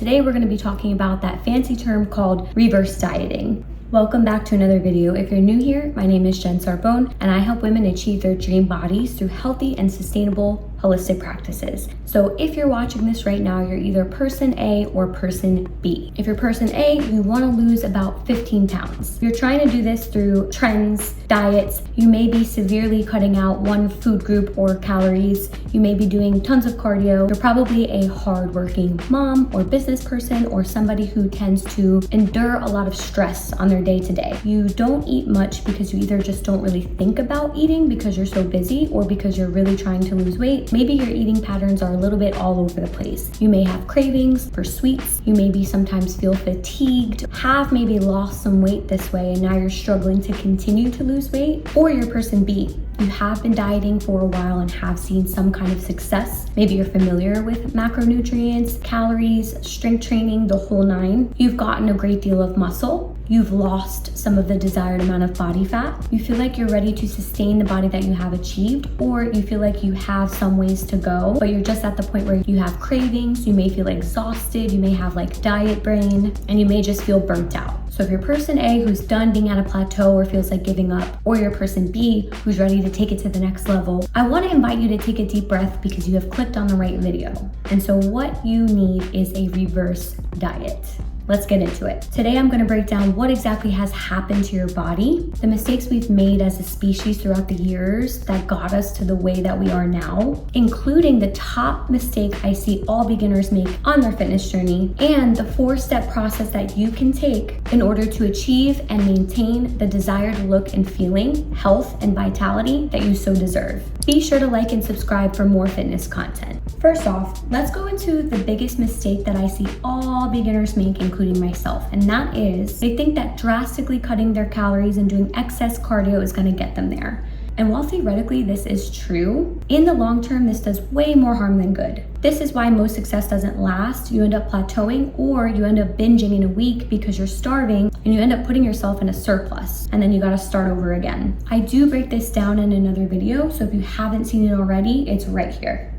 Today we're going to be talking about that fancy term called reverse dieting. Welcome back to another video. If you're new here, my name is Jen Sarbone and I help women achieve their dream bodies through healthy and sustainable holistic practices. So if you're watching this right now, you're either person A or person B. If you're person A, you want to lose about 15 pounds. You're trying to do this through trends, diets. You may be severely cutting out one food group or calories. You may be doing tons of cardio. You're probably a hardworking mom or business person or somebody who tends to endure a lot of stress on their day-to-day. You don't eat much because you either just don't really think about eating because you're so busy or because you're really trying to lose weight. Maybe your eating patterns are a little bit all over the place. You may have cravings for sweets. You maybe sometimes feel fatigued, have maybe lost some weight this way and now you're struggling to continue to lose weight. Or you're person B. You have been dieting for a while and have seen some kind of success. Maybe you're familiar with macronutrients, calories, strength training, the whole nine. You've gotten a great deal of muscle. You've lost some of the desired amount of body fat. You feel like you're ready to sustain the body that you have achieved, or you feel like you have some ways to go, but you're just at the point where you have cravings, you may feel exhausted, you may have like diet brain, and you may just feel burnt out. So if you're person A who's done being at a plateau or feels like giving up, or you're person B who's ready to take it to the next level, I want to invite you to take a deep breath because you have clicked on the right video. And so what you need is a reverse diet. Let's get into it. Today, I'm going to break down what exactly has happened to your body, the mistakes we've made as a species throughout the years that got us to the way that we are now, including the top mistake I see all beginners make on their fitness journey, and the 4-step process that you can take in order to achieve and maintain the desired look and feeling, health, and vitality that you so deserve. Be sure to like and subscribe for more fitness content. First off, let's go into the biggest mistake that I see all beginners make, including myself, and that is they think that drastically cutting their calories and doing excess cardio is going to get them there. And while theoretically this is true, in the long term this does way more harm than good. This is why most success doesn't last. You end up plateauing or you end up binging in a week because you're starving and you end up putting yourself in a surplus and then you got to start over again. I do break this down in another video, so if you haven't seen it already, it's right here.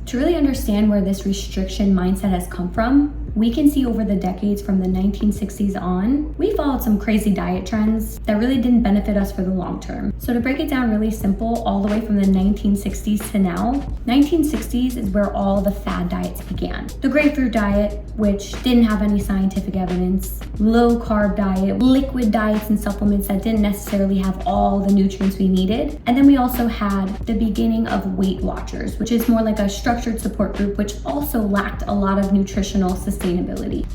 To really understand where this restriction mindset has come from, we can see over the decades from the 1960s on, we followed some crazy diet trends that really didn't benefit us for the long term. So to break it down really simple, all the way from the 1960s to now, 1960s is where all the fad diets began. The grapefruit diet, which didn't have any scientific evidence, low carb diet, liquid diets and supplements that didn't necessarily have all the nutrients we needed. And then we also had the beginning of Weight Watchers, which is more like a structured support group, which also lacked a lot of nutritional sustainability.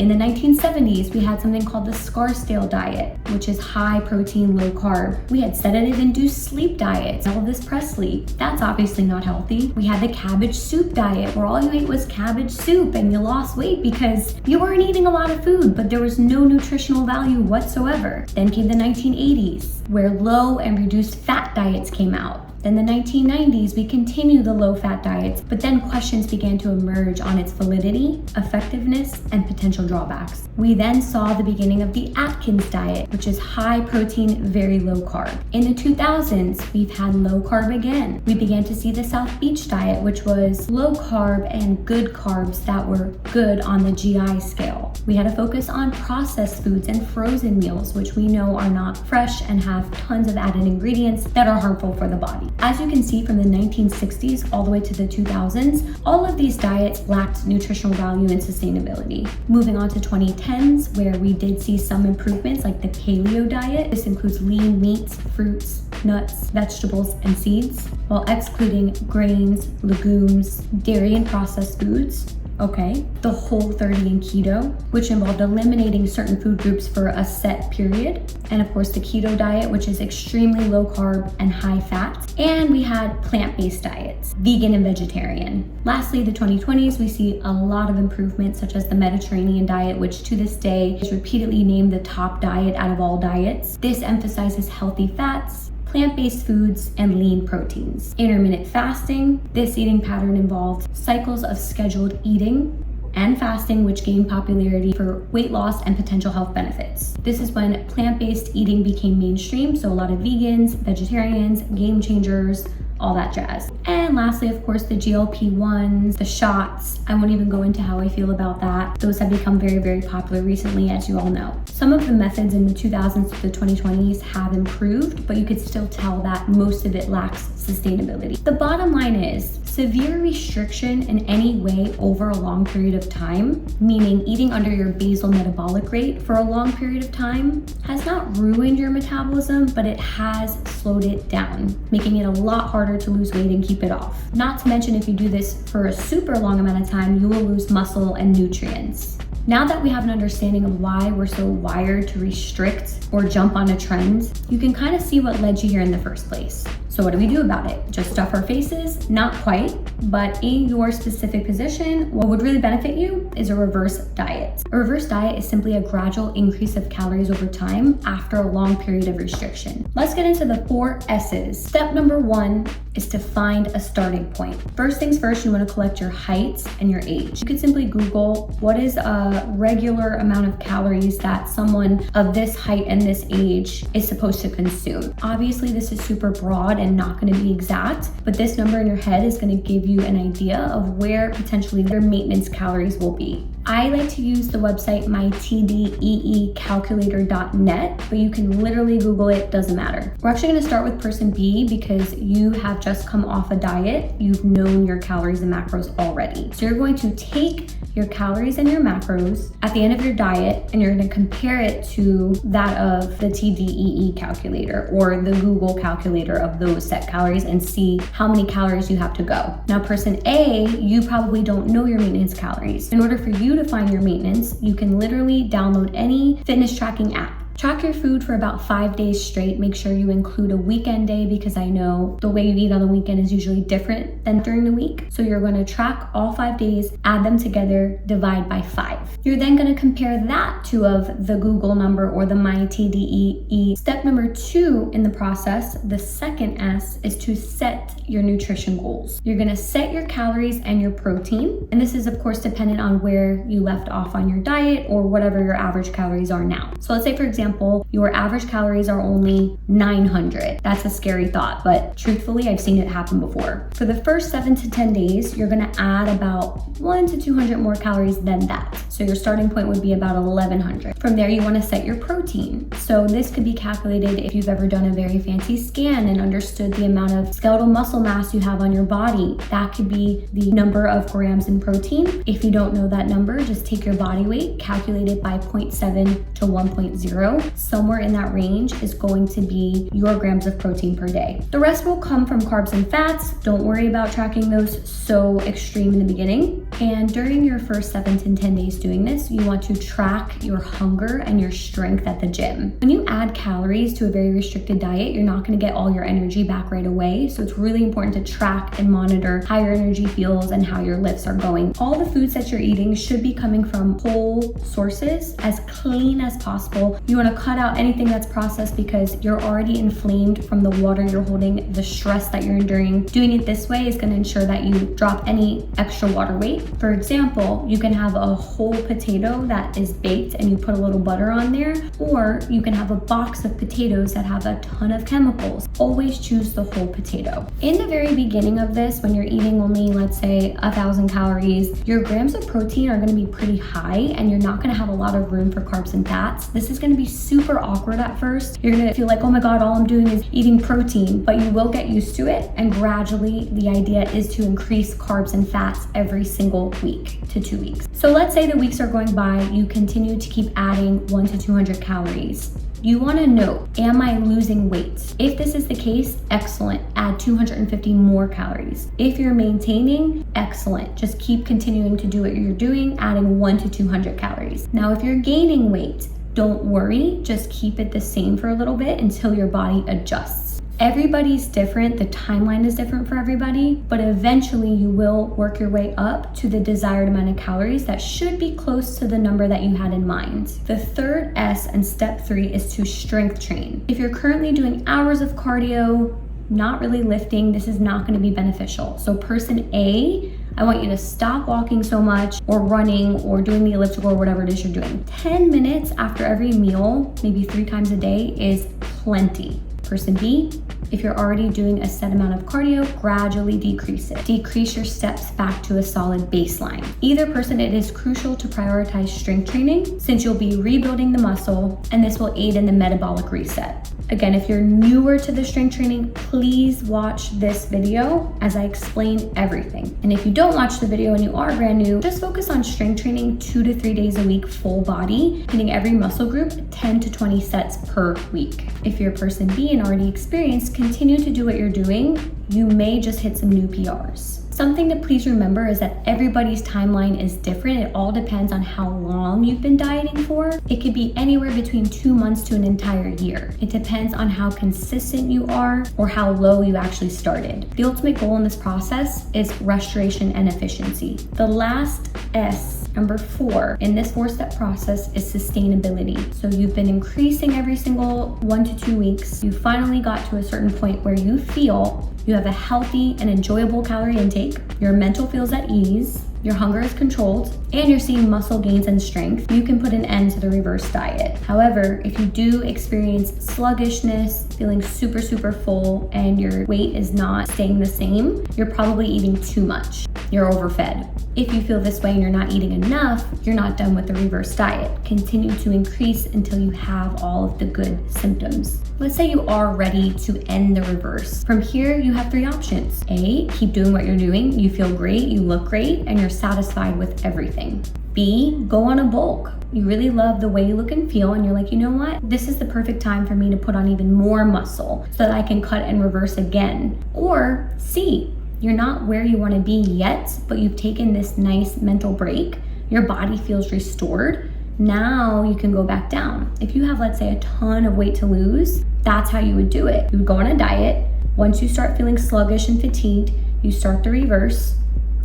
In the 1970s, we had something called the Scarsdale diet, which is high protein, low carb. We had sedative-induced sleep diets, Elvis Presley. That's obviously not healthy. We had the cabbage soup diet, where all you ate was cabbage soup and you lost weight because you weren't eating a lot of food, but there was no nutritional value whatsoever. Then came the 1980s, where low and reduced fat diets came out. Then the 1990s, we continued the low-fat diets, but then questions began to emerge on its validity, effectiveness, and potential drawbacks. We then saw the beginning of the Atkins diet, which is high protein, very low carb. In the 2000s, we've had low carb again. We began to see the South Beach diet, which was low carb and good carbs that were good on the GI scale. We had a focus on processed foods and frozen meals, which we know are not fresh and have tons of added ingredients that are harmful for the body. As you can see from the 1960s all the way to the 2000s, all of these diets lacked nutritional value and sustainability. Moving on to 2010s, where we did see some improvements like the paleo diet. This includes lean meats, fruits, nuts, vegetables, and seeds, while excluding grains, legumes, dairy, and processed foods. Okay, the Whole30 and keto, which involved eliminating certain food groups for a set period. And of course the keto diet, which is extremely low carb and high fat. And we had plant-based diets, vegan and vegetarian. Lastly, the 2020s, we see a lot of improvements such as the Mediterranean diet, which to this day is repeatedly named the top diet out of all diets. This emphasizes healthy fats, plant-based foods, and lean proteins. Intermittent fasting, this eating pattern involved cycles of scheduled eating and fasting, which gained popularity for weight loss and potential health benefits. This is when plant-based eating became mainstream, so a lot of vegans, vegetarians, game changers, all that jazz. And then lastly, of course, the GLP-1s, the shots. I won't even go into how I feel about that. Those have become very, very popular recently, as you all know. Some of the methods in the 2000s to the 2020s have improved, but you could still tell that most of it lacks sustainability. The bottom line is, severe restriction in any way over a long period of time, meaning eating under your basal metabolic rate for a long period of time, has not ruined your metabolism, but it has slowed it down, making it a lot harder to lose weight and keep it off. Not to mention, if you do this for a super long amount of time, you will lose muscle and nutrients. Now that we have an understanding of why we're so wired to restrict or jump on a trend, you can kind of see what led you here in the first place. So what do we do about it? Just stuff our faces? Not quite, but in your specific position, what would really benefit you is a reverse diet. A reverse diet is simply a gradual increase of calories over time after a long period of restriction. Let's get into the 4 S's. Step number 1 is to find a starting point. First things first, you want to collect your height and your age. You could simply Google what is a regular amount of calories that someone of this height and this age is supposed to consume. Obviously, this is super broad and not going to be exact, but this number in your head is going to give you an idea of where potentially your maintenance calories will be. I like to use the website mytdeecalculator.net, but you can literally Google it, doesn't matter. We're actually going to start with person B because you have just come off a diet. You've known your calories and macros already. So you're going to take your calories and your macros at the end of your diet, and you're going to compare it to that of the TDEE calculator or the Google calculator of those set calories and see how many calories you have to go. Now, person A, you probably don't know your maintenance calories. In order for you to find your maintenance, you can literally download any fitness tracking app. Track your food for about 5 days straight. Make sure you include a weekend day because I know the way you eat on the weekend is usually different than during the week. So you're going to track all 5 days, add them together, divide by 5. You're then going to compare that to of the Google number or the MyTDEE. Step number 2 in the process, the second S, is to set your nutrition goals. You're going to set your calories and your protein. And this is of course dependent on where you left off on your diet or whatever your average calories are now. So let's say, for example, your average calories are only 900. That's a scary thought, but truthfully, I've seen it happen before. For the first 7 to 10 days, you're gonna add about 100 to 200 more calories than that. So your starting point would be about 1100. From there, you wanna set your protein. So this could be calculated if you've ever done a very fancy scan and understood the amount of skeletal muscle mass you have on your body. That could be the number of grams in protein. If you don't know that number, just take your body weight, calculate it by 0.7 to 1.0. Somewhere in that range is going to be your grams of protein per day. The rest will come from carbs and fats. Don't worry about tracking those so extreme in the beginning. And during your first 7 to 10 days doing this, you want to track your hunger and your strength at the gym. When you add calories to a very restricted diet, you're not going to get all your energy back right away. So it's really important to track and monitor how your energy feels and how your lifts are going. All the foods that you're eating should be coming from whole sources, as clean as possible. You want to cut out anything that's processed because you're already inflamed from the water you're holding, the stress that you're enduring. Doing it this way is going to ensure that you drop any extra water weight. For example, you can have a whole potato that is baked and you put a little butter on there, or you can have a box of potatoes that have a ton of chemicals. Always choose the whole potato. In the very beginning of this, when you're eating only, let's say, 1,000 calories, your grams of protein are going to be pretty high and you're not going to have a lot of room for carbs and fats. This is going to be super awkward at first. You're gonna feel like, oh my God, all I'm doing is eating protein, but you will get used to it. And gradually the idea is to increase carbs and fats every single week to 2 weeks. So let's say the weeks are going by, you continue to keep adding 100 to 200 calories. You want to know, am I losing weight? If this is the case, excellent. Add 250 more calories. If you're maintaining, excellent. Just keep continuing to do what you're doing, adding 100 to 200 calories. Now, if you're gaining weight, don't worry, just keep it the same for a little bit until your body adjusts. Everybody's different, the timeline is different for everybody, but eventually you will work your way up to the desired amount of calories that should be close to the number that you had in mind. The third S and step 3 is to strength train. If you're currently doing hours of cardio, not really lifting, this is not going to be beneficial. So person A, I want you to stop walking so much or running or doing the elliptical or whatever it is you're doing. 10 minutes after every meal, maybe 3 times a day, is plenty. Person B, if you're already doing a set amount of cardio, gradually decrease it. Decrease your steps back to a solid baseline. Either person, it is crucial to prioritize strength training since you'll be rebuilding the muscle, and this will aid in the metabolic reset. Again, if you're newer to the strength training, please watch this video as I explain everything. And if you don't watch the video and you are brand new, just focus on strength training 2 to 3 days a week, full body, hitting every muscle group 10 to 20 sets per week. If you're Person B and already experienced, continue to do what you're doing. You may just hit some new PRs. Something to please remember is that everybody's timeline is different. It all depends on how long you've been dieting for. It could be anywhere between 2 months to an entire year. It depends on how consistent you are or how low you actually started. The ultimate goal in this process is restoration and efficiency. The last S, number 4, in this 4-step process is sustainability. So you've been increasing every single 1 to 2 weeks. You finally got to a certain point where you feel you have a healthy and enjoyable calorie intake, your mental feels at ease, your hunger is controlled, and you're seeing muscle gains and strength. You can put an end to the reverse diet. However, if you do experience sluggishness, feeling super full, and your weight is not staying the same, you're probably eating too much. You're overfed. If you feel this way and you're not eating enough, you're not done with the reverse diet. Continue to increase until you have all of the good symptoms. Let's say you are ready to end the reverse. From here, you have 3 options. A, keep doing what you're doing. You feel great, you look great, and you're satisfied with everything. B, go on a bulk. You really love the way you look and feel, and you're like, you know what? This is the perfect time for me to put on even more muscle so that I can cut and reverse again. Or C, you're not where you want to be yet, but you've taken this nice mental break. Your body feels restored. Now you can go back down. If you have, let's say, a ton of weight to lose, that's how you would do it. You would go on a diet. Once you start feeling sluggish and fatigued, you start the reverse,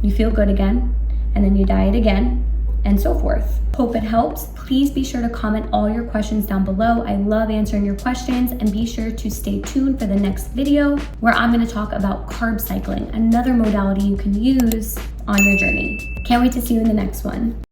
you feel good again, and then you diet again, and so forth. Hope it helps. Please be sure to comment all your questions down below. I love answering your questions, and be sure to stay tuned for the next video where I'm going to talk about carb cycling, another modality you can use on your journey. Can't wait to see you in the next one.